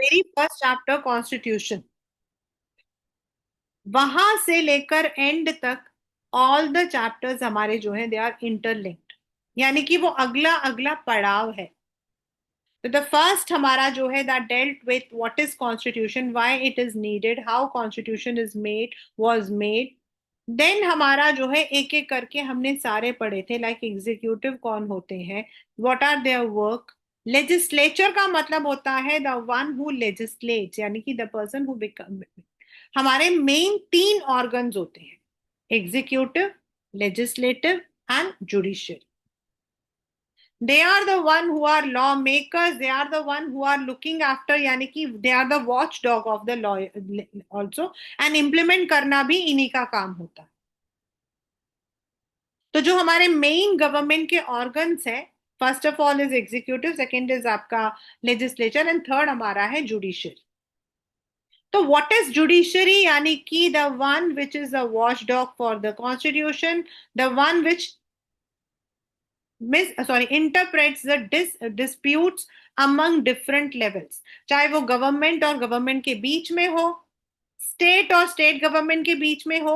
Very first chapter constitution, वहां से लेकर एंड तक ऑल द चैप्टर्स हमारे जो है दे आर इंटरलिंक्ड, यानी कि वो अगला अगला पड़ाव है। तो द फर्स्ट हमारा जो है that dealt with what is constitution, why it is needed, how constitution is made, was made. Then हमारा जो है एक एक करके हमने सारे पढ़े थे, लाइक एग्जीक्यूटिव कौन होते हैं, what are there work. Legislature का मतलब होता है द वन हु लेजिस्लेट्स, यानी कि द पर्सन हु बिकम। हमारे मेन तीन ऑर्गन्स होते हैं, executive, legislative and judicial. they are the one who are lawmakers, they are the one who are looking after, यानी कि they are the watchdog of the law also, and implement करना भी इन्हीं का काम होता है। तो जो हमारे मेन गवर्नमेंट के ऑर्गन्स है, first of all is executive, second is आपका लेजिस्लेचर एंड थर्ड हमारा है जुडिशियरी। तो व्हाट इज जुडिशरी, यानी कि the one which is the watchdog for the constitution, the one which interprets the disputes among different levels, चाहे वो government और government के बीच में हो, स्टेट और स्टेट गवर्नमेंट के बीच में हो,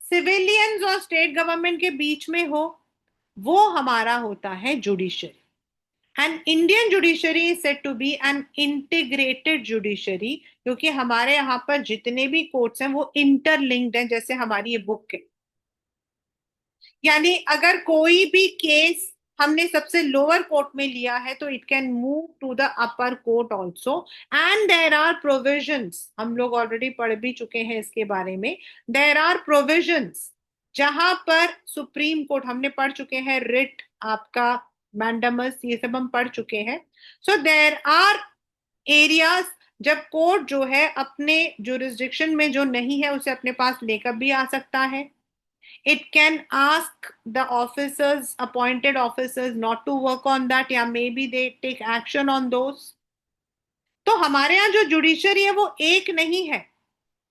सिविलियंस और स्टेट गवर्नमेंट के बीच में हो, वो हमारा होता है judiciary. And Indian judiciary is said to be an integrated judiciary, क्योंकि हमारे यहाँ पर जितने भी कोर्ट्स हैं वो इंटरलिंक्ड हैं, जैसे हमारी ये बुक है। यानी अगर कोई भी केस हमने सबसे लोअर कोर्ट में लिया है तो it can move to the upper court also. And there are provisions, हम लोग ऑलरेडी पढ़ भी चुके हैं इसके बारे में, देर आर प्रोविजंस जहां पर सुप्रीम कोर्ट, हमने पढ़ चुके हैं रिट, आपका मैंडमस, ये सब हम पढ़ चुके हैं। सो देर आर एरियाज जब कोर्ट जो है अपने जुरिस्डिक्शन में जो नहीं है उसे अपने पास लेकर भी आ सकता है। it can ask the officers, appointed officers, not to work on that, या maybe they take action on those। तो हमारे यहाँ जो जुडिशरी है वो एक नहीं है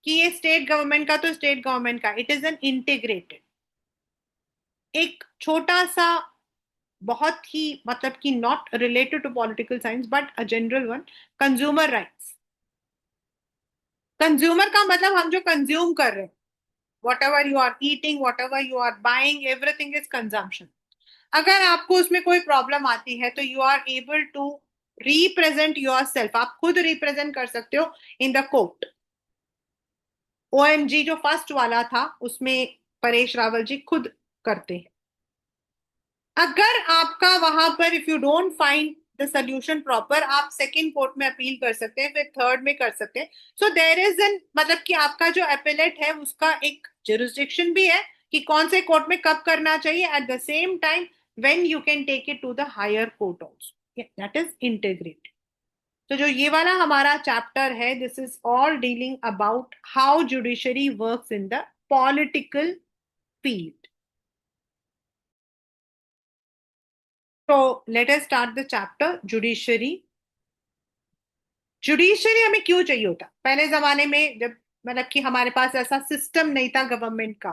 कि ये स्टेट गवर्नमेंट का तो स्टेट गवर्नमेंट का, इट इज एन इंटीग्रेटेड, एक छोटा सा, बहुत ही मतलब कि not related to political science but a general one, consumer rights. Consumer का मतलब हम जो कंज्यूम कर रहे हैं, whatever you are eating, whatever you are buying, everything is consumption। अगर आपको उसमें कोई प्रॉब्लम आती है तो you are able to represent yourself, आप खुद रिप्रेजेंट कर सकते हो इन द कोर्ट। ओएमजी जो फर्स्ट वाला था उसमें परेश रावल जी खुद करते हैं। अगर आपका वहां पर if you don't find the solution proper, आप सेकंड कोर्ट में अपील कर सकते हैं, फिर थर्ड में कर सकते हैं। सो देयर इज एन, मतलब कि आपका जो अपीलेट है उसका एक जुरिस्डिक्शन भी है कि कौन से कोर्ट में कब करना चाहिए, at the same time when you can take it to the higher court also, that is integrated. तो जो ये वाला हमारा चैप्टर है, this is all dealing about how judiciary works in the political field. तो let us start the chapter judiciary. Judiciary हमें क्यों चाहिए होता, पहले जमाने में जब मतलब कि हमारे पास ऐसा सिस्टम नहीं था गवर्नमेंट का,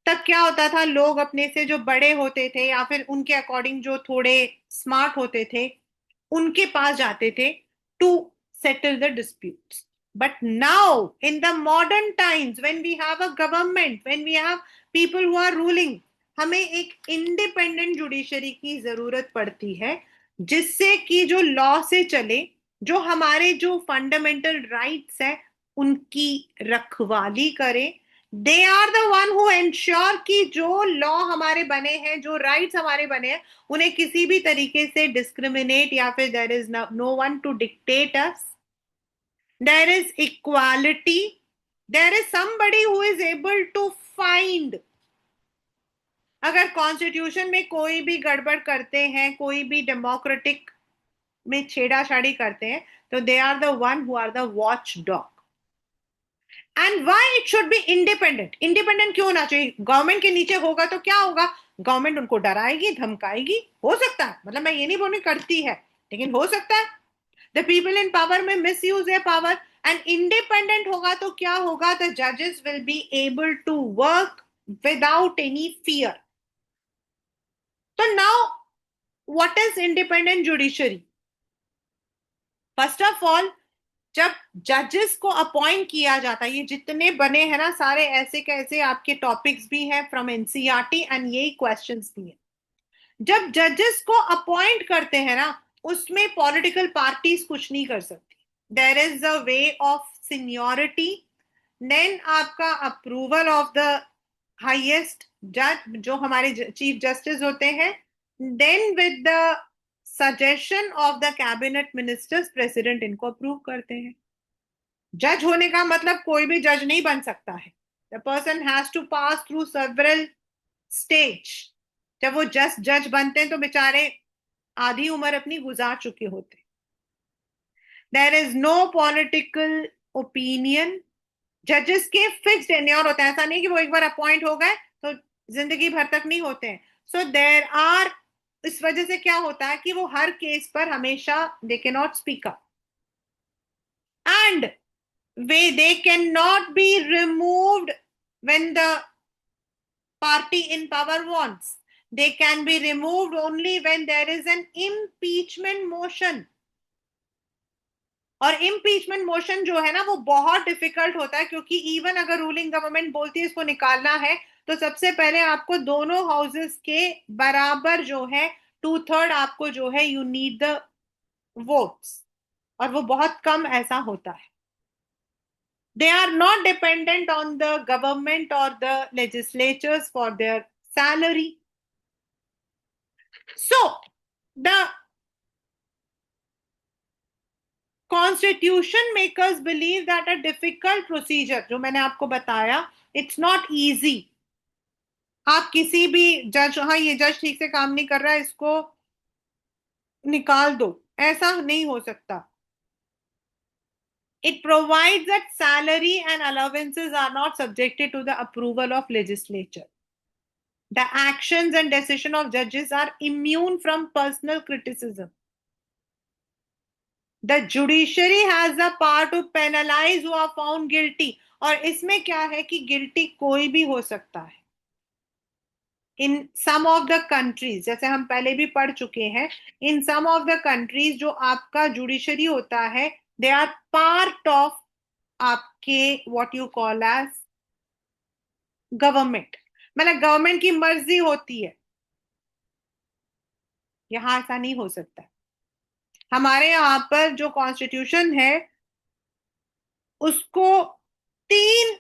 तब क्या होता था, लोग अपने से जो बड़े होते थे या फिर उनके अकॉर्डिंग जो थोड़े स्मार्ट होते थे उनके पास जाते थे to settle the disputes. But now in the modern times when we have a government, when we have people who are ruling, हमें एक इंडिपेंडेंट जुडिशरी की जरूरत पड़ती है, जिससे कि जो लॉ से चले, जो हमारे जो फंडामेंटल राइट्स है उनकी रखवाली करे। They are the one who ensure कि जो लॉ हमारे बने हैं, जो राइट्स हमारे बने हैं, उन्हें किसी भी तरीके से डिस्क्रिमिनेट या फिर there is no one to dictate us, there is equality, there is somebody who is able to find. अगर कॉन्स्टिट्यूशन में कोई भी गड़बड़ करते हैं, कोई भी डेमोक्रेटिक में छेड़ाछाड़ी करते हैं, तो they are the one who are the watchdog. And why it should be independent, independent क्यों होना चाहिए, गवर्नमेंट के नीचे होगा तो क्या होगा, गवर्नमेंट उनको डराएगी धमकाएगी, हो सकता है, मतलब मैं ये नहीं बोलूं करती है, लेकिन हो सकता है द पीपल इन पावर में मिस यूज their पावर। एंड इंडिपेंडेंट होगा तो क्या होगा, द जजेस will be able to work without any fear. तो now what is independent judiciary, first of all जब जजेस को अपॉइंट किया जाता है, ये जितने बने हैं ना सारे ऐसे कैसे आपके टॉपिक्स भी हैं फ्रॉम एनसीईआरटी एंड यही क्वेश्चंस भी हैं। जब जजेस को अपॉइंट करते हैं ना, उसमें पॉलिटिकल पार्टीज कुछ नहीं कर सकती। There is a way of seniority, then आपका अप्रूवल ऑफ द हाईएस्ट जज जो हमारे चीफ जस्टिस होते हैं, then with the suggestion of the cabinet ministers president इनको अप्रूव करते हैं। जज होने का मतलब कोई भी जज नहीं बन सकता है। The person has to pass through several stage. जब वो जस्ट जज बनते हैं तो बेचारे आधी उम्र अपनी गुजार चुके होते। There is no political opinion. जजेस के फिक्स्ड टेन्योर होता है, ऐसा नहीं कि वो एक बार अपॉइंट हो गए तो जिंदगी भर तक नहीं होते हैं। सो देयर आर, इस वजह से क्या होता है कि वो हर केस पर हमेशा they can not speak up and they cannot be removed when the party in power wants. They can be removed only when there is an impeachment motion. और इम्पीचमेंट मोशन जो है ना वो बहुत डिफिकल्ट होता है, क्योंकि इवन अगर रूलिंग गवर्नमेंट बोलती है इसको निकालना है तो सबसे पहले आपको दोनों हाउसेस के बराबर जो है 2/3 आपको जो है यू नीड द वोट्स, और वो बहुत कम ऐसा होता है। They are not dependent on the government or the legislatures for their salary. So, the constitution makers believe that a difficult procedure, जो मैंने आपको बताया, it's not easy. आप किसी भी जज, हाँ ये जज ठीक से काम नहीं कर रहा है इसको निकाल दो, ऐसा नहीं हो सकता। It provides that salary and allowances are not subjected to the approval of legislature. The actions and decision of judges are immune from personal criticism. The judiciary has the power to penalize who are found guilty. और इसमें क्या है कि guilty कोई भी हो सकता है। In some of the countries, जैसे हम पहले भी पढ़ चुके हैं, in some of the countries जो आपका जुडिशरी होता है, दे आर पार्ट ऑफ आपके what you call as government, मतलब गवर्नमेंट की मर्जी होती है। यहां ऐसा नहीं हो सकता। हमारे यहाँ पर जो कॉन्स्टिट्यूशन है उसको 3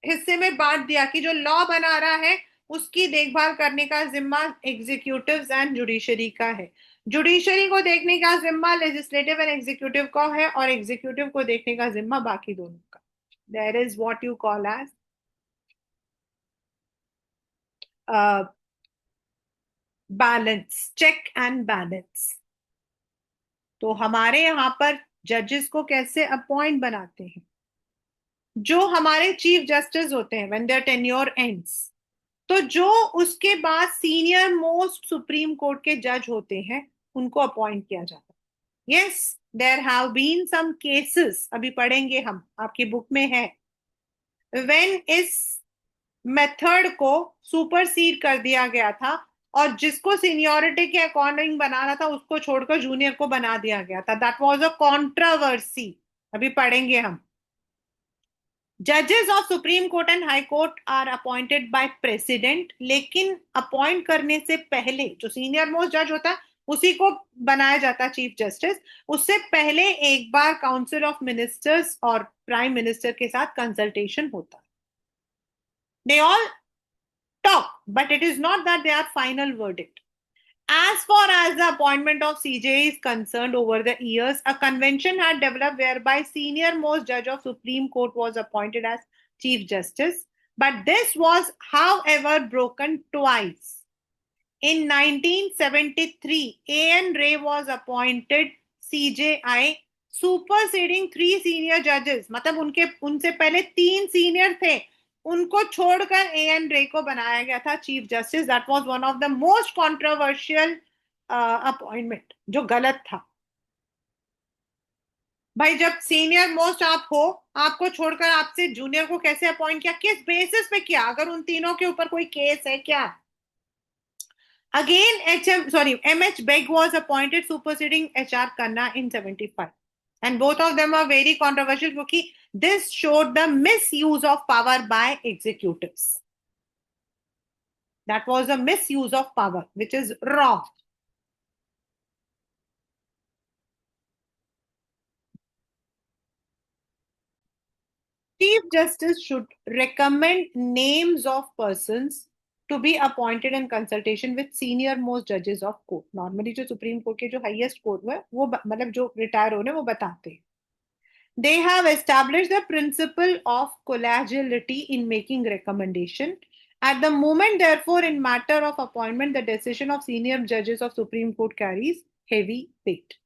हिस्से में बांट दिया कि जो लॉ बना रहा है उसकी देखभाल करने का जिम्मा एग्जीक्यूटिव एंड जुडिशरी का है। जुडिशरी को देखने का जिम्मा लेजिस्लेटिव एंड एग्जीक्यूटिव का है, और एग्जीक्यूटिव को देखने का जिम्मा बाकी दोनों का। There is what you call as balance, check and balance. तो हमारे यहाँ पर जजेस को कैसे अपॉइंट बनाते हैं? जो हमारे चीफ जस्टिस होते हैं व्हेन देयर टेन्योर एंड्स, तो जो उसके बाद सीनियर मोस्ट सुप्रीम कोर्ट के जज होते हैं उनको अपॉइंट किया जाता है। Yes, there have been some cases, अभी पढ़ेंगे हम, आपकी बुक में है, व्हेन इस मेथड को सुपरसीड कर दिया गया था और जिसको सीनियोरिटी के अकॉर्डिंग बनाना था उसको छोड़कर जूनियर को बना दिया गया था। दैट वाज अ कंट्रोवर्सी, अभी पढ़ेंगे हम। जजेस of supreme court and high court are appointed by president, लेकिन अपॉइंट करने से पहले जो सीनियर मोस्ट जज होता है उसी को बनाया जाता है चीफ जस्टिस। उससे पहले एक बार काउंसिल ऑफ मिनिस्टर्स और प्राइम मिनिस्टर के साथ कंसल्टेशन होता है। They all talk, but it is not that they are final verdict. As far as the appointment of CJ is concerned, over the years, a convention had developed whereby senior most judge of Supreme Court was appointed as Chief Justice. But this was, however, broken twice. In 1973, A.N. Ray was appointed CJI, superseding 3 senior judges. मतलब उनसे पहले 3 senior थे, उनको छोड़कर A.N. रे को बनाया गया था chief justice. That was one of the most controversial appointment, जो गलत था। भाई जब सीनियर मोस्ट आप हो, आपको छोड़कर आपसे जूनियर को कैसे अपॉइंट किया, किस बेसिस पे किया? अगर उन तीनों के ऊपर कोई केस है क्या? Again, M.H. Begg was appointed superseding H.R. Khanna in 75. And both of them are very controversial, क्योंकि this showed the misuse of power by executives. That was a misuse of power which is wrong. Chief Justice should recommend names of persons to be appointed in consultation with senior most judges of court. Normally जो supreme court के जो highest court में वो मतलब जो retire होने वो बताते हैं. They have established the principle of collegiality in making recommendation. At the moment, therefore, in matter of appointment, the decision of senior judges of Supreme Court carries heavy weight.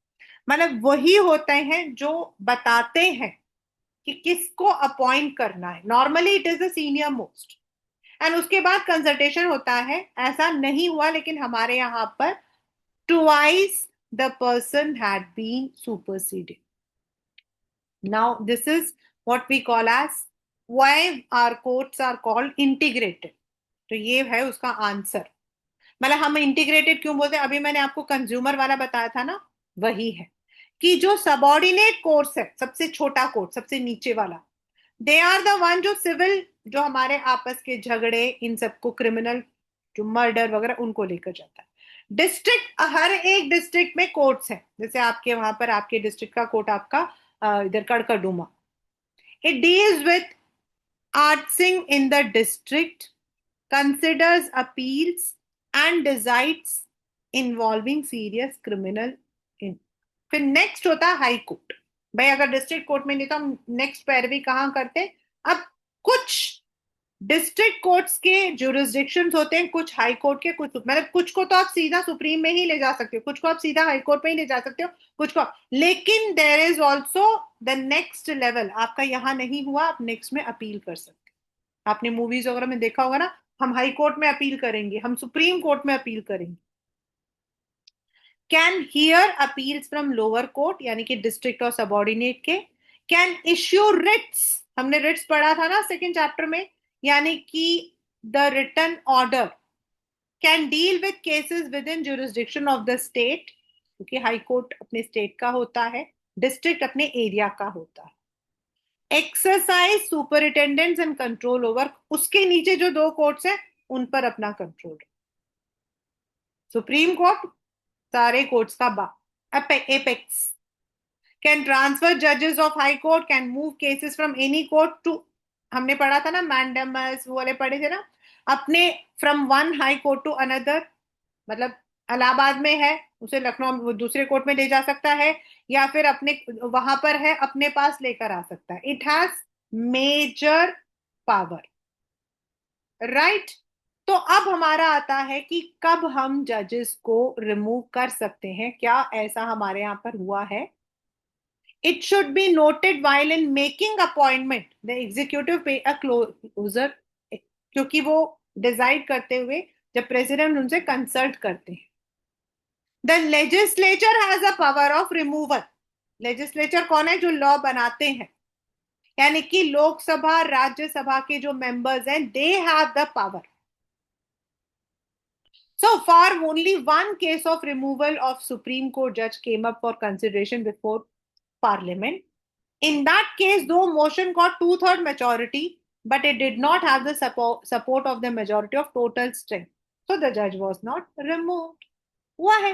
मतलब वही होते हैं जो बताते हैं कि किसको अपॉइंट करना है. Normally it is the senior most, and उसके बाद कंसल्टेशन होता है. ऐसा नहीं हुआ लेकिन हमारे यहाँ पर twice the person had been superseded. Now this is what we call as why our courts are called integrated. तो ये है उसका आंसर. मतलब हम इंटीग्रेटेड क्यों बोलते हैं, अभी मैंने आपको कंज्यूमर वाला बताया था ना, वही है कि जो सबॉर्डिनेट कोर्ट्स है, सबसे छोटा कोर्ट, सबसे नीचे वाला, दे आर द वन जो सिविल, जो हमारे आपस के झगड़े, इन सबको, क्रिमिनल जो मर्डर वगैरह, उनको लेकर जाता है. डिस्ट्रिक्ट, हर एक डिस्ट्रिक्ट में कोर्ट्स है. जैसे आपके वहां पर आपके डिस्ट्रिक्ट का कोर्ट आपका इधर Karkardooma, it deals with arising in the district, considers appeals and decides involving serious criminal in. फिर नेक्स्ट होता है हाई कोर्ट. भाई अगर डिस्ट्रिक्ट कोर्ट में नहीं तो हम नेक्स्ट पैरवी कहाँ करते हैं. अब कुछ डिस्ट्रिक्ट कोर्ट्स के जुरिस्डिक्शंस होते हैं, कुछ हाई कोर्ट के, कुछ मतलब कुछ को तो आप सीधा सुप्रीम में ही ले जा सकते हो, कुछ को आप सीधा हाई कोर्ट में ही ले जा सकते हो, कुछ को. लेकिन there is also the next level. आपका यहाँ नहीं हुआ, आप नेक्स्ट में अपील कर सकते हो. आपने मूवीज वगैरह में देखा होगा ना, हम हाई कोर्ट में अपील करेंगे, हम सुप्रीम कोर्ट में अपील करेंगे. Can hear appeals from lower court, यानी कि डिस्ट्रिक्ट और सबॉर्डिनेट के. कैन इश्यू रिट्स, हमने रिट्स पढ़ा था ना सेकेंड चैप्टर में, यानी कि the written order. Can deal with cases within jurisdiction of the state, क्योंकि हाई कोर्ट अपने स्टेट का होता है, डिस्ट्रिक्ट अपने एरिया का होता है. Exercise superintendence and control over, उसके नीचे जो दो कोर्ट्स हैं उन पर अपना कंट्रोल. सुप्रीम कोर्ट सारे कोर्ट्स का एपेक्स. कैन ट्रांसफर जजेस of high court, can move cases from any court to, हमने पढ़ा था ना मैंडेमस, वो वाले पढ़े थे ना, अपने from one high court to another. मतलब इलाहाबाद में है, उसे लखनऊ वो दूसरे कोर्ट में ले जा सकता है, या फिर अपने वहां पर है अपने पास लेकर आ सकता है. It has major power, right. तो अब हमारा आता है कि कब हम जजेस को रिमूव कर सकते हैं, क्या ऐसा हमारे यहाँ पर हुआ है. It should be noted while in making appointment the executive पे अ क्लोजर, क्योंकि वो डिसाइड करते हुए जब प्रेसिडेंट उनसे कंसल्ट करते हैं. The legislature has a power of removal. Legislature कौन है, जो लॉ बनाते हैं, यानी कि लोकसभा राज्यसभा के जो मेंबर्स हैं, they have the power. So far, only one case of removal of Supreme Court judge came up for consideration before Parliament. In that case, though motion got two-third majority, but it did not have the support of the majority of total strength. So the judge was not removed. हुआ है.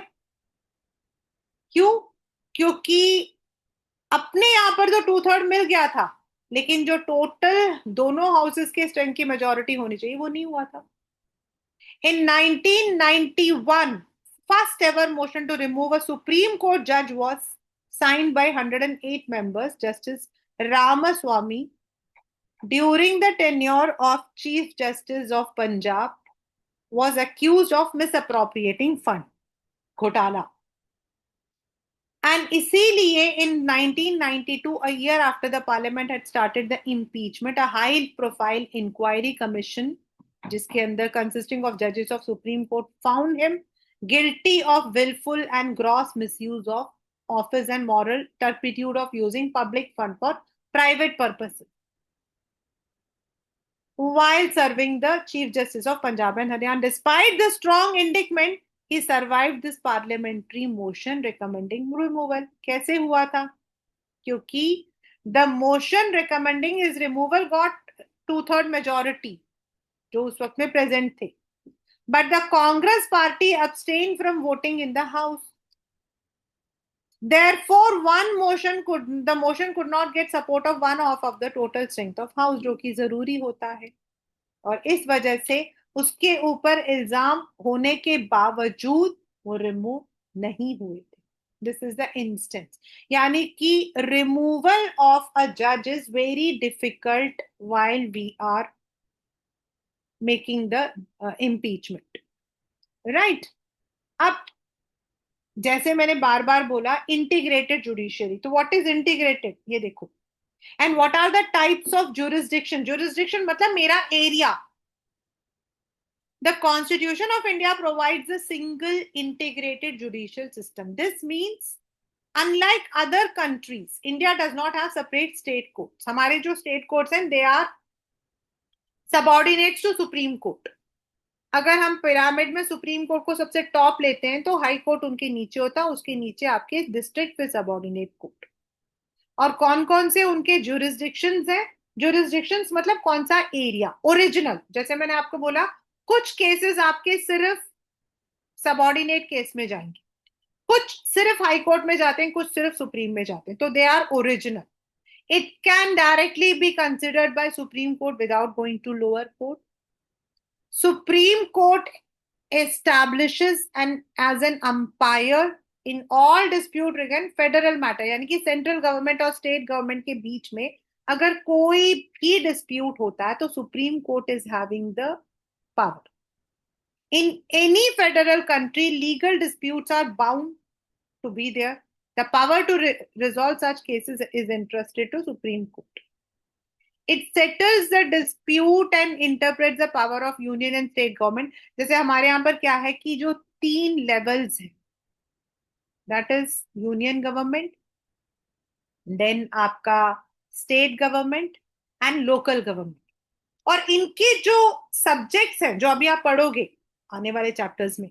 क्यों? क्योंकि अपने यहाँ पर तो to third मिल गया था, लेकिन जो टोटल दोनों हाउसेस के स्ट्रेंथ की मेजोरिटी होनी चाहिए वो नहीं हुआ था. In 1991, first ever motion to remove a Supreme Court judge was signed by 108 members. Justice Ramaswamy, during the tenure of Chief Justice of Punjab, was accused of misappropriating fund घोटाला. And इसीलिए in 1992, a year after the parliament had started the impeachment, a high profile inquiry commission जिसके अंदर consisting of judges of Supreme Court found him guilty of willful and gross misuse of office and moral turpitude of using public fund for private purposes while serving the Chief Justice of Punjab and Haryana. Despite the strong indictment, he survived this parliamentary motion recommending removal. कैसे हुआ था? क्योंकि the motion recommending his removal got 2/3 majority, जो उस वक्त में present थे, but the Congress party abstained from voting in the house. Therefore, the motion could not get support of one half of the total strength of house, जो कि जरूरी होता है, और इस वजह से उसके ऊपर इल्जाम होने के बावजूद वो रिमूव नहीं हुए थे. This is the instance. यानी कि रिमूवल ऑफ अ जज is very difficult while we are making the impeachment, right? अब जैसे मैंने बार बार बोला इंटीग्रेटेड जुडिशियरी, तो व्हाट इज इंटीग्रेटेड, ये देखो. And what are the types of jurisdiction. Jurisdiction मतलब मेरा area. The Constitution of India provides a single integrated judicial system. This means, unlike other countries, India does not have separate state courts. हमारे जो state courts हैं, they are subordinates to Supreme Court. अगर हम pyramid में supreme Court को सबसे top लेते हैं तो हाई कोर्ट उनके नीचे होता है, उसके नीचे आपके डिस्ट्रिक्ट फिर सबऑर्डिनेट कोर्ट. और कौन कौन से उनके जुरिस्डिक्शंस हैं? जुरिस्डिक्शंस मतलब कौन सा एरिया. ओरिजिनल, जैसे मैंने आपको बोला, कुछ केसेस आपके सिर्फ सबऑर्डिनेट केस में जाएंगे, कुछ सिर्फ हाई कोर्ट में जाते हैं, कुछ सिर्फ सुप्रीम में जाते हैं, तो they are original. It can directly be considered by Supreme Court without going to lower court. Supreme Court establishes as an umpire in all dispute regarding federal matter, यानी कि सेंट्रल गवर्नमेंट और state government के बीच में अगर कोई भी dispute होता है तो supreme Court is having the power. In any federal country, legal disputes are bound to be there. The power to resolve such cases is entrusted to Supreme Court. It settles the dispute and interprets the power of union and state government. जैसे हमारे यहाँ पर क्या है कि जो 3 levels हैं, that is union government, then आपका state government and local government. और इनके जो सब्जेक्ट्स हैं जो अभी आप पढ़ोगे आने वाले चैप्टर्स में,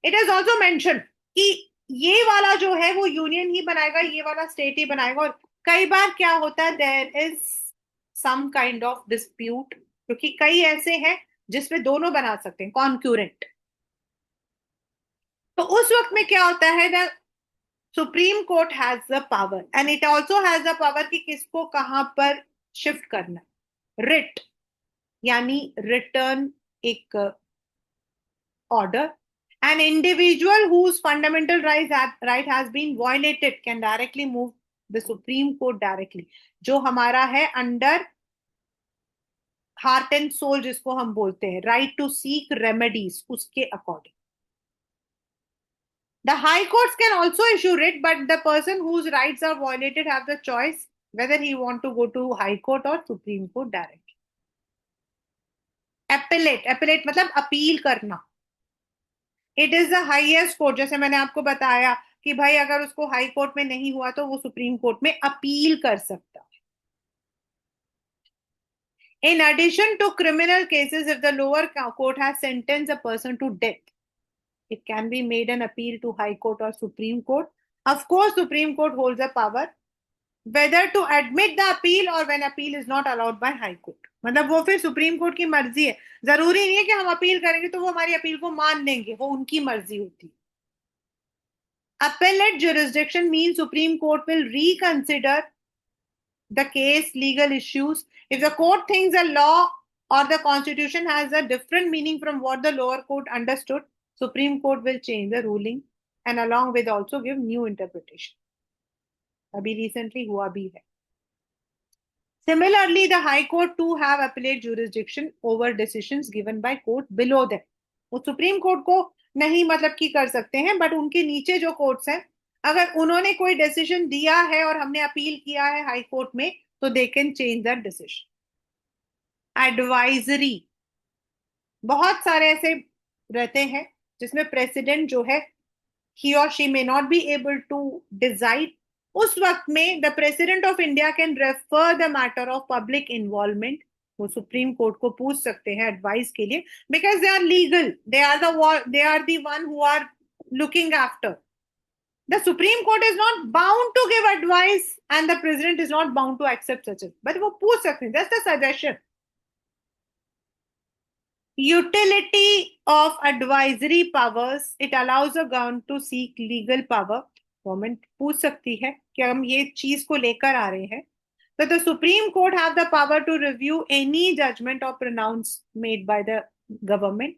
इट इज ऑल्सो मेंशन कि ये वाला जो है वो यूनियन ही बनाएगा, ये वाला स्टेट ही बनाएगा. और कई बार क्या होता है, there is some kind of dispute, क्योंकि कई ऐसे हैं जिसमें दोनों बना सकते हैं, कॉन्क्यूरेंट. तो उस वक्त में क्या होता है, the supreme court has the power and it also has the power कि किसको कहां पर शिफ्ट करना. रिट यानी रिटर्न एक order. An individual whose fundamental right has been violated can directly move the Supreme Court directly. जो हमारा है अंडर हार्ट एंड सोल, जिसको हम बोलते हैं राइट टू सीक रेमेडीज, उसके according. The high courts can also issue writ, but the person whose rights are violated have the choice whether he want to go to high court or Supreme Court directly. Appellate मतलब appeal करना. It is the highest court. जैसे मैंने आपको बताया कि भाई अगर उसको हाई कोर्ट में नहीं हुआ तो वो सुप्रीम कोर्ट में अपील कर सकता है. In addition to criminal cases, if the lower court has sentence a person to death, it can be made an appeal to high court or supreme court. Of course supreme court holds a power whether to admit the appeal or when appeal is not allowed by high court. मतलब वो फिर supreme court की मर्जी है. जरूरी नहीं है कि हम अपील करेंगे तो वो हमारी अपील को मान लेंगे, वो उनकी मर्जी होती है. Appellate jurisdiction means Supreme Court will reconsider the case legal issues. If the court thinks a law or the constitution has a different meaning from what the lower court understood, Supreme Court will change the ruling and along with also give new interpretation. अभी recently हुआ भी है. Similarly, the High Court too have appellate jurisdiction over decisions given by court below them. वो Supreme Court को नहीं मतलब की कर सकते हैं, बट उनके नीचे जो कोर्ट्स हैं, अगर उन्होंने कोई डिसीजन दिया है और हमने अपील किया है हाई कोर्ट में, तो they can change that decision. Advisory, बहुत सारे ऐसे रहते हैं जिसमें प्रेसिडेंट जो है, he or she may not be able to decide. उस वक्त में the president of India can refer the matter of public involvement. वो सुप्रीम कोर्ट को पूछ सकते हैं एडवाइस के लिए, because they are legal, they are the one who are looking after The Supreme Court is not bound to give advice and the president is not bound to accept such a, but वो पूछ सकते हैं, just a suggestion. Utility of advisory powers, it allows a government to seek legal power. Government पूछ सकती है कि हम ये चीज को लेकर आ रहे हैं. So the Supreme Court have the power to review any judgment or pronounce made by the government.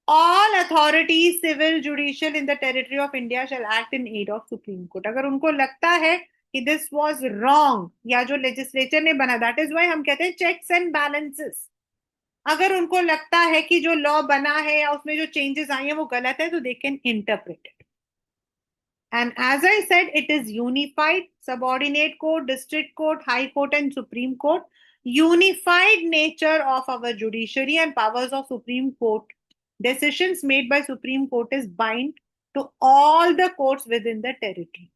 All authorities, civil, judicial in the territory of India shall act in aid of Supreme Court. अगर उनको लगता है कि this was wrong या जो legislature ने बना, that is why हम कहते हैं checks and balances. अगर उनको लगता है कि जो लॉ बना है या उसमें जो चेंजेस आई हैं वो गलत है, तो they can interpret it. And as I said, it is unified, subordinate court, district court, high court and Supreme Court. Unified nature of our judiciary and powers of Supreme Court. Decisions made by Supreme Court is bind to all the courts within the territory.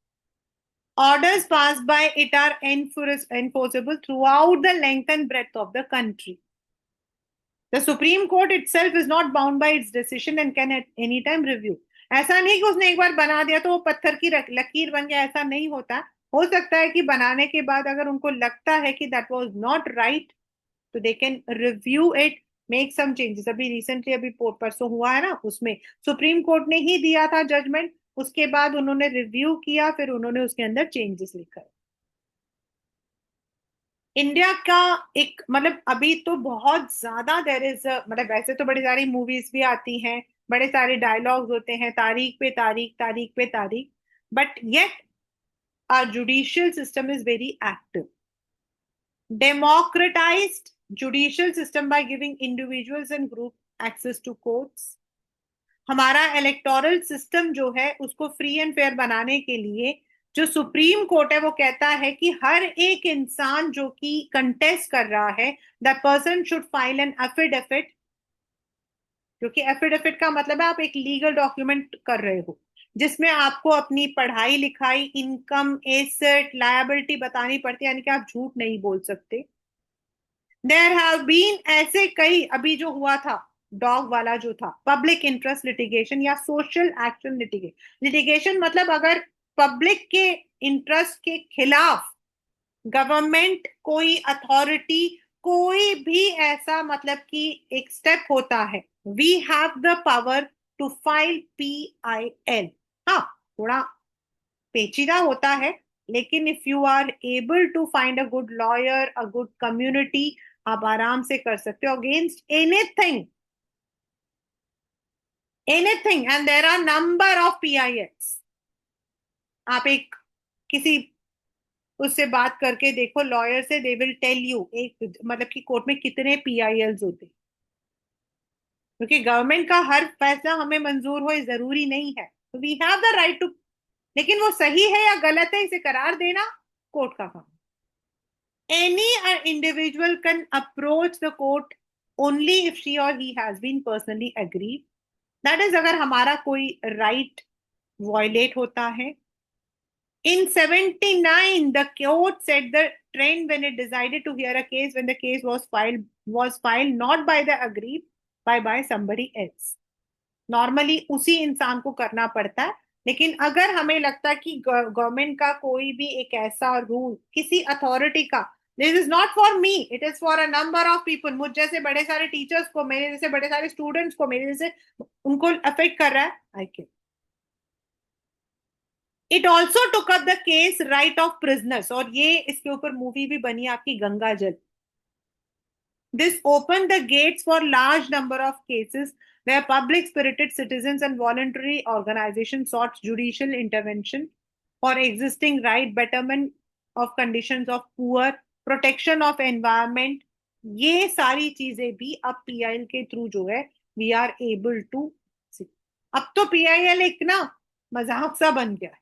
Orders passed by it are enforceable throughout the length and breadth of the country. The Supreme Court itself is not bound by its decision and can at any time review. ऐसा नहीं कि उसने एक बार बना दिया तो वो पत्थर की लकीर बन गया, ऐसा नहीं होता. हो सकता है कि बनाने के बाद अगर उनको लगता है कि दैट वाज नॉट राइट, तो they can review it, make some changes. अभी रिसेंटली अभी परसों हुआ है ना, उसमें सुप्रीम कोर्ट ने ही दिया था जजमेंट, उसके बाद उन्होंने रिव्यू किया, फिर उन्होंने उसके अंदर चेंजेस लिखा. इंडिया का एक मतलब अभी तो बहुत ज्यादा देयर इज, मतलब वैसे तो बड़ी सारी मूवीज भी आती हैं, बड़े सारे डायलॉग्स होते हैं, तारीख पे तारीख, तारीख पे तारीख, but yet our judicial system is very active. Democratized judicial system by giving individuals and group access to courts. हमारा इलेक्टोरल सिस्टम जो है उसको फ्री एंड फेयर बनाने के लिए जो सुप्रीम कोर्ट है वो कहता है कि हर एक इंसान जो कि कंटेस्ट कर रहा है, the person should file an affidavit. क्योंकि एफिडेविट का मतलब है आप एक लीगल डॉक्यूमेंट कर रहे हो जिसमें आपको अपनी पढ़ाई लिखाई, इनकम, एसेट, लायबिलिटी बतानी पड़ती है, यानी कि आप झूठ नहीं बोल सकते. देयर हैव बीन ऐसे कई, अभी जो हुआ था डॉग वाला जो था, पब्लिक इंटरेस्ट लिटिगेशन या सोशल एक्शन लिटिगेशन मतलब अगर पब्लिक के इंटरेस्ट के खिलाफ गवर्नमेंट, कोई अथॉरिटी, कोई भी ऐसा मतलब कि एक स्टेप होता है, we have the power to file PIL. हाँ, थोड़ा पेचीदा होता है, लेकिन if you are able to find a good lawyer, a good community, आप आराम से कर सकते हो against anything, anything. And there are number of PILs. आप एक किसी उससे बात करके देखो, लॉयर से, दे विल टेल यू एक मतलब कि कोर्ट में कितने PILs होते, क्योंकि गवर्नमेंट का हर फैसला हमें मंजूर हो ये जरूरी नहीं है. तो we have the right to, लेकिन वो सही है या गलत है इसे करार देना कोर्ट का काम. Any individual can approach the court only if she or he has been personally aggrieved. That is अगर हमारा कोई राइट वायलेट होता है. In 79, the court set the trend when it decided to hear a case when the case was filed not by the aggrieved by somebody else. Normally उसी इंसान को करना पड़ता है, लेकिन अगर हमें लगता है कि गवर्नमेंट का कोई भी एक ऐसा रूल, किसी अथॉरिटी का, this is not for me, it is for a number of people, मुझ जैसे बड़े सारे टीचर्स को, मेरे जैसे बड़े सारे स्टूडेंट्स को, मेरे जैसे उनको अफेक्ट कर रहा है, I can. It also took up the case right of prisoners, और ये इसके ऊपर मूवी भी बनी आपकी गंगा जल. This open the gates for large number of cases where public spirited citizens and voluntary organizations sought judicial intervention for existing right, betterment of conditions of poor, protection of environment. ये सारी चीजें भी अब PIL के through जो है we are able to सी. अब तो PIL एक ना मजाक सा बन गया है.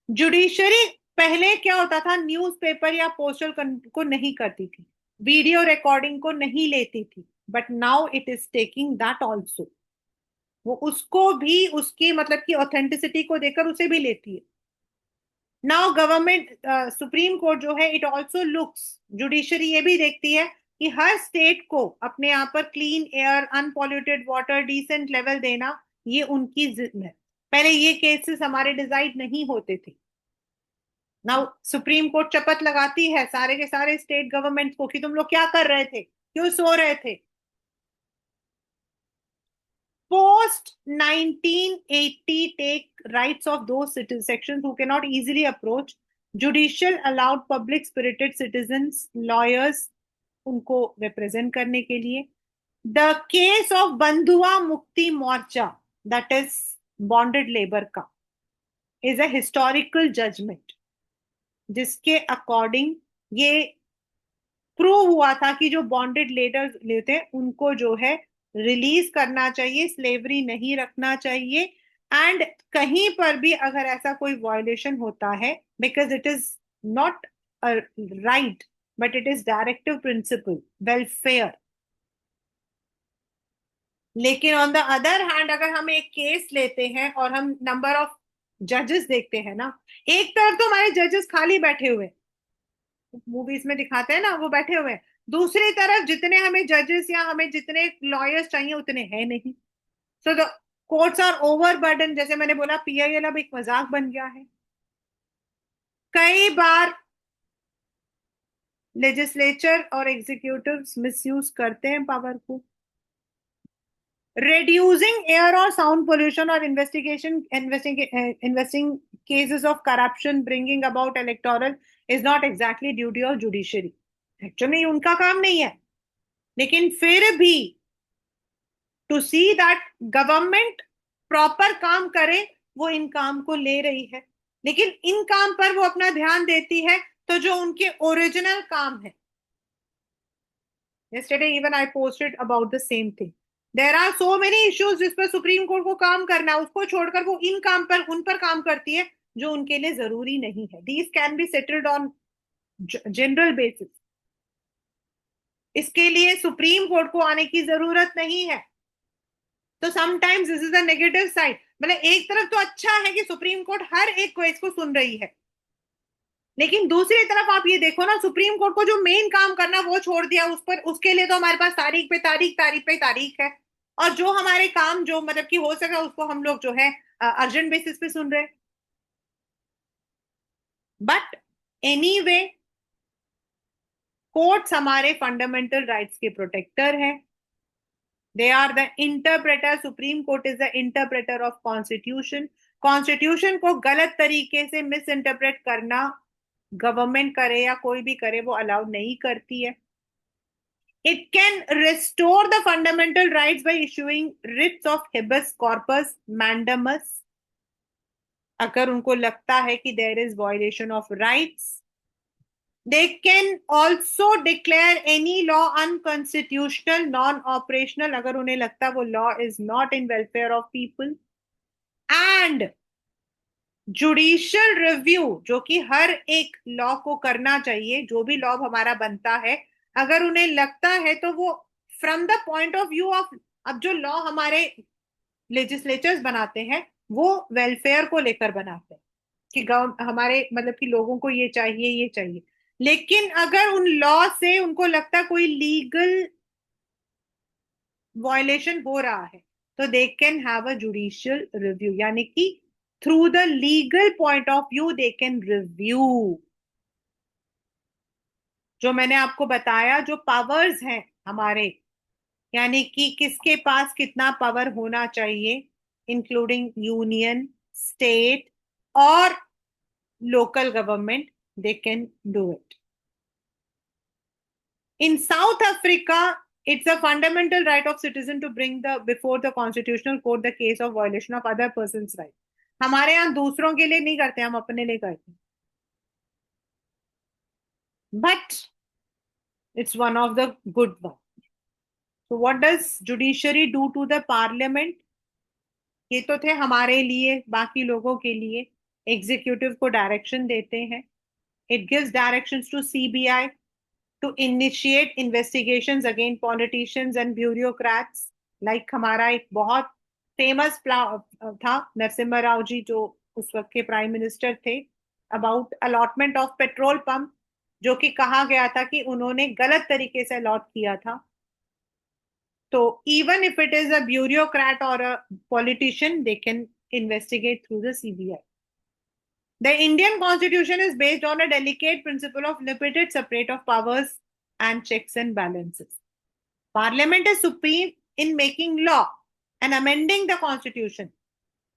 जुडिशरी पहले क्या होता था, न्यूज़पेपर या पोस्टल को नहीं करती थी, वीडियो रिकॉर्डिंग को नहीं लेती थी, but now it is taking that also. वो उसको भी उसकी मतलब की ऑथेंटिसिटी को देकर उसे भी लेती है. नाउ गवर्नमेंट, सुप्रीम कोर्ट जो है, इट ऑल्सो लुक्स, जुडिशरी ये भी देखती है कि हर स्टेट को अपने यहाँ पर clean air, unpolluted water, decent level देना, ये उनकी जिम्मेदारी है. पहले ये केसेस हमारे डिसाइड नहीं होते थे। नाउ सुप्रीम कोर्ट शपथ लगाती है सारे के सारे स्टेट गवर्नमेंट को कि तुम लोग क्या कर रहे थे, क्यों सो रहे थे। Post 1980 take rights of those citizens sections who cannot easily approach judicial allowed public spirited citizens lawyers उनको रिप्रेजेंट करने के लिए। द केस ऑफ बंधुआ Mukti Morcha, that is bonded labour का, इज अ हिस्टोरिकल जजमेंट जिसके अकॉर्डिंग ये प्रूव हुआ था कि जो बॉन्डेड लेटर लेते हैं उनको जो है रिलीज करना चाहिए, स्लेवरी नहीं रखना चाहिए। एंड कहीं पर भी अगर ऐसा कोई वायलेशन होता है, because it is not a right but it is directive principle welfare. लेकिन ऑन द अदर हैंड अगर हम एक केस लेते हैं और हम नंबर ऑफ जजेस देखते हैं ना, एक तरफ तो हमारे जजेस खाली बैठे हुए, मूवीज में दिखाते हैं ना वो बैठे हुए हैं, दूसरी तरफ जितने हमें जजेस या हमें जितने लॉयर्स चाहिए उतने हैं नहीं। So the courts are over burden. जैसे मैंने बोला, पीआईएल अब एक मजाक बन गया है। कई बार लेजिस्लेचर और एग्जीक्यूटिव्स मिसयूज करते हैं पावर को। reducing air or sound pollution or investing cases of corruption bringing about electoral is not exactly duty of judiciary। Actually उनका काम नहीं है, लेकिन फिर भी to see that government proper काम करे, वो इन काम को ले रही है। लेकिन इन काम पर वो अपना ध्यान देती है तो जो उनके ओरिजिनल काम है। yesterday even I posted about the same thing। There are so many issues जिस पर सुप्रीम कोर्ट को काम करना है, उसको छोड़कर वो इन काम पर उन पर काम करती है जो उनके लिए जरूरी नहीं है। These can be settled on general basis. इसके लिए सुप्रीम कोर्ट को आने की जरूरत नहीं है। तो sometimes this is the negative side. मतलब एक तरफ तो अच्छा है कि सुप्रीम कोर्ट हर एक केस को सुन रही है, लेकिन दूसरी तरफ आप ये देखो ना, सुप्रीम कोर्ट को जो मेन काम करना वो छोड़ दिया उस पर, उसके लिए तो हमारे पास तारीख पे तारीख तारीख पे तारीख है। और जो हमारे काम जो मतलब कि हो सका उसको हम लोग जो है अर्जेंट बेसिस पे सुन रहे। बट एनीवे, कोर्ट्स हमारे फंडामेंटल राइट्स के प्रोटेक्टर हैं। They are the interpreter. Supreme Court is the interpreter of constitution. Constitution को गलत तरीके से मिस इंटरप्रेट करना गवर्नमेंट करे या कोई भी करे वो अलाउ नहीं करती है। It can restore the fundamental rights by issuing writs of habeas corpus mandamus अगर उनको लगता है कि there is violation of rights। They can also declare any law unconstitutional, non-operational अगर उन्हें लगता है वो law is not in welfare of people। And judicial review, जो कि हर एक लॉ को करना चाहिए, जो भी लॉ हमारा बनता है, अगर उन्हें लगता है तो वो from the point of view of, अब जो लॉ हमारे लेजिस्लेचर्स बनाते हैं वो वेलफेयर को लेकर बनाते हैं कि हमारे मतलब कि लोगों को ये चाहिए ये चाहिए। लेकिन अगर उन लॉ से उनको लगता है कोई लीगल वायलेशन हो रहा है तो they can have a judicial review, यानी कि through the legal point of view they can review. जो मैंने आपको बताया जो पावर्स हैं हमारे, यानी कि किसके पास कितना पावर होना चाहिए, इंक्लूडिंग यूनियन, स्टेट और local government, they can do it. In south Africa it's a fundamental right of citizen to bring the before the constitutional court the case of violation of other person's right। हमारे यहाँ दूसरों के लिए नहीं करते, हम अपने लिए करते हैं। But it's one of the good one. so what does judiciary do to the parliament? ये तो थे हमारे लिए, बाकी लोगों के लिए। एग्जीक्यूटिव को डायरेक्शन देते हैं। It gives directions to CBI to initiate investigations against politicians and bureaucrats। like हमारा एक बहुत फेमस था नरसिम्हा राव जी जो उस वक्त के प्राइम मिनिस्टर थे, about allotment of petrol pump, जो कि कहा गया था कि उन्होंने गलत तरीके से अलॉट किया था। तो even if it is a bureaucrat or a politician they can investigate through the CBI. The Indian Constitution is based on a delicate principle of limited separate of powers and checks and balances. Parliament is supreme in making law and amending the Constitution.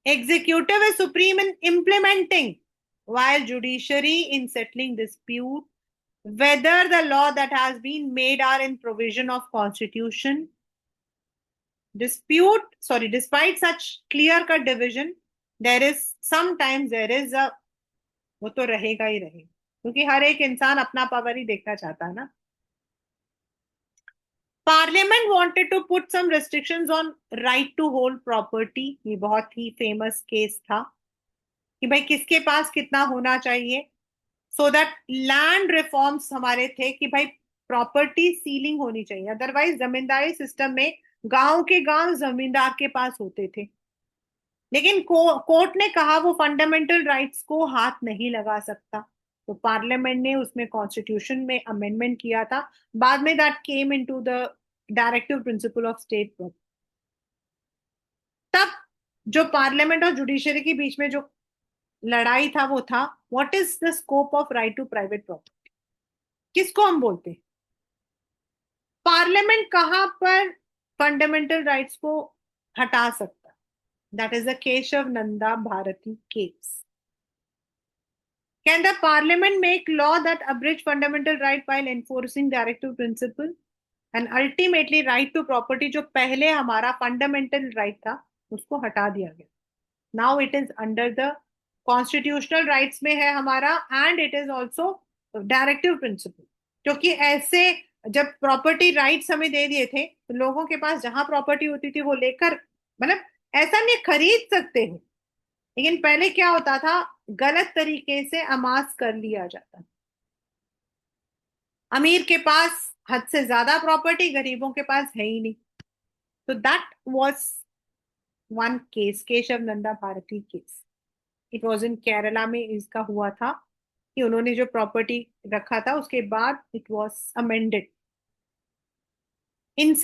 Executive is supreme in implementing, while judiciary in settling dispute whether the law that has been made are in provision of Constitution. Despite such clear-cut division, there is a वो तो रहेगा ही रहेगा, क्योंकि हर एक इंसान अपना power ही देखना चाहता है ना. Parliament wanted to put some restrictions on right to hold property. ये बहुत ही फेमस केस था कि भाई किसके पास कितना होना चाहिए, सो दैट लैंड रिफॉर्म्स हमारे थे कि भाई प्रॉपर्टी सीलिंग होनी चाहिए. अदरवाइज जमींदारी सिस्टम में गांव के गांव जमींदार के पास होते थे. लेकिन कोर्ट ने कहा वो फंडामेंटल राइट्स को हाथ नहीं लगा सकता, तो पार्लियामेंट ने उसमें कॉन्स्टिट्यूशन में अमेंडमेंट किया था. बाद में that came into the directive principle of state. तब जो पार्लियामेंट और जुडिशरी के बीच में जो लड़ाई था वो था what is the scope of right to private property. किसको हम बोलते हैं? पार्लियामेंट कहां पर फंडामेंटल राइट्स को हटा सकता? That is the Keshav Nanda Bharati case. Can the parliament make law that abridge fundamental right while enforcing directive principle? And ultimately right to property जो पहले हमारा fundamental right था उसको हटा दिया गया. Now it is under the constitutional rights में है हमारा, and it is also directive principle. क्योंकि ऐसे जब property rights हमें दे दिए थे तो लोगों के पास जहां property होती थी वो लेकर, मतलब ऐसा नहीं खरीद सकते हैं, लेकिन पहले क्या होता था, गलत तरीके से अमास कर लिया जाता. अमीर के पास हद से ज्यादा प्रॉपर्टी, गरीबों के पास है ही नहीं. तो that was one case, Kesavananda Bharati case. It was in Kerala में इसका हुआ था कि उन्होंने जो प्रॉपर्टी रखा था उसके बाद it was amended. In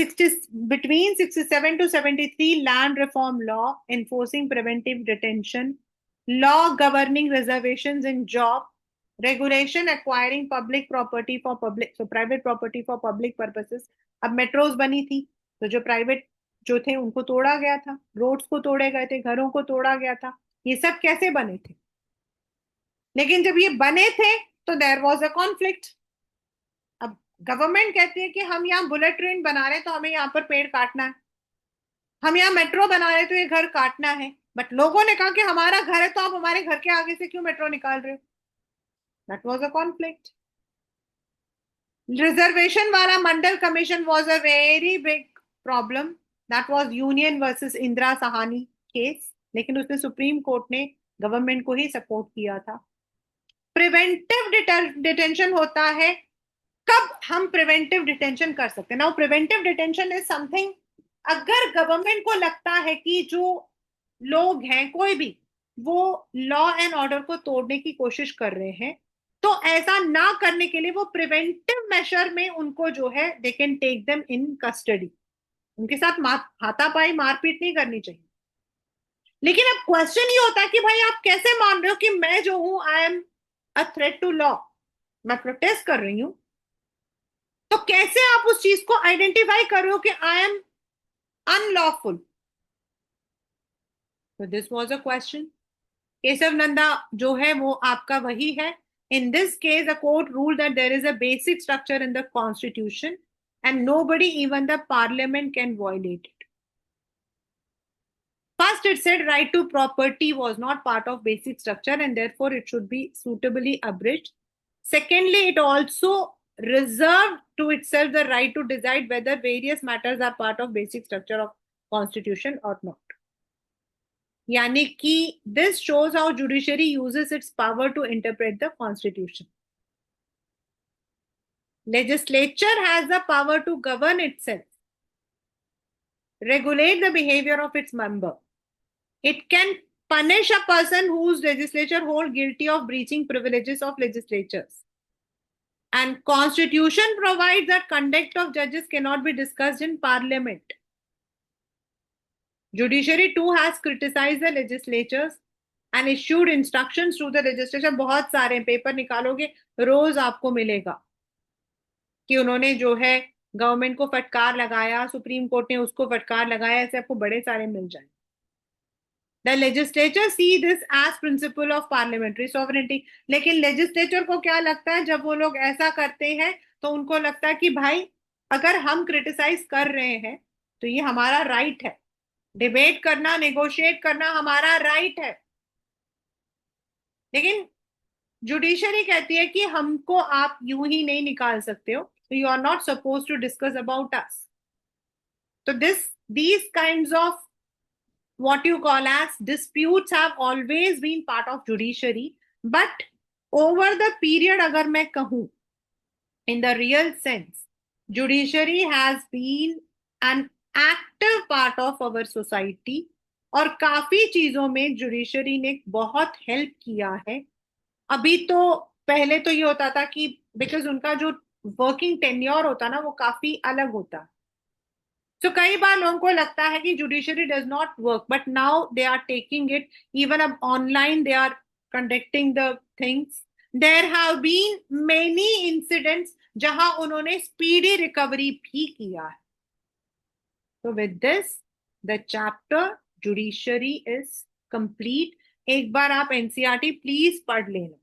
between 67 to 73, land reform law enforcing preventive detention, law governing reservations in job, regulation acquiring public property for private property for public purposes. अब मेट्रोज बनी थी तो जो प्राइवेट जो थे उनको तोड़ा गया था, रोड्स को तोड़े गए थे, घरों को तोड़ा गया था. ये सब कैसे बने थे? लेकिन जब ये बने थे तो there was a conflict. Government कहती है कि हम यहाँ बुलेट ट्रेन बना रहे हैं तो हमें यहाँ पर पेड़ काटना है, हम यहाँ मेट्रो बना रहे हैं तो ये घर काटना है. बट लोगों ने कहा कि हमारा घर है तो आप हमारे घर के आगे से क्यों मेट्रो निकाल रहे हो? That was a conflict. Reservation वाला Mandal commission was a very big problem. That was union versus Indira Sawhney case, लेकिन उसमें सुप्रीम कोर्ट ने गवर्नमेंट को ही सपोर्ट किया था. प्रिवेंटिव डिटेंशन होता है, कब हम प्रिवेंटिव डिटेंशन कर सकते हैं. Now preventive detention is something, अगर गवर्नमेंट को लगता है कि जो लोग हैं कोई भी वो लॉ एंड ऑर्डर को तोड़ने की कोशिश कर रहे हैं, तो ऐसा ना करने के लिए वो प्रिवेंटिव मेजर में उनको जो है they can take them in custody. उनके साथ हाथापाई मारपीट नहीं करनी चाहिए. लेकिन अब क्वेश्चन ये होता है कि भाई आप कैसे मान रहे हो कि मैं जो हूं I am a threat to law, मैं प्रोटेस्ट कर रही हूं, तो कैसे आप उस चीज को आइडेंटिफाई कर रहे हो कि आई एम अनलॉफुल? तो this was a question. Kesavananda जो है वो आपका वही है. In this case the court rule that there is a basic structure in the constitution and nobody even the parliament can violate it. First, it said right to property was not part of basic structure and therefore it should be suitably abridged. Secondly, it also reserved to itself the right to decide whether various matters are part of basic structure of constitution or not. Yani ki this shows how judiciary uses its power to interpret the constitution. Legislature has the power to govern itself, regulate the behavior of its member. It can punish a person whose legislature hold guilty of breaching privileges of legislatures. And constitution provides that conduct of judges cannot be discussed in parliament. Judiciary too has criticized the legislatures and issued instructions to the legislature. बहुत सारे paper निकालोगे रोज आपको मिलेगा कि उन्होंने जो है government को फटकार लगाया, सुप्रीम कोर्ट ने उसको फटकार लगाया, ऐसे आपको बड़े सारे मिल जाए. The legislature see this as principle of parliamentary sovereignty. लेकिन लेजिस्लेचर को क्या लगता है जब वो लोग ऐसा करते हैं, तो उनको लगता है कि भाई अगर हम क्रिटिसाइज कर रहे हैं तो ये हमारा राइट है, डिबेट करना, नेगोशिएट करना हमारा राइट है. लेकिन जुडिशरी कहती है कि हमको आप यूं ही नहीं निकाल सकते हो, तो you are not suppose to discuss about us. तो these kinds of what you call as disputes have always been part of judiciary, but over the period अगर मैं कहूं in the real sense, judiciary has been an active part of our society. और काफी चीजों में judiciary ने बहुत help किया है. अभी तो पहले तो ये होता था कि बिकॉज उनका जो वर्किंग टेन्योर होता ना वो काफी अलग होता. तो कई बार लोगों को लगता है कि judiciary does not work, but now they are taking it even अब online they are conducting the things. There have been many incidents जहां उन्होंने स्पीडी रिकवरी भी किया है. तो with this the chapter judiciary is complete. एक बार आप एनसीईआरटी प्लीज पढ़ लेना.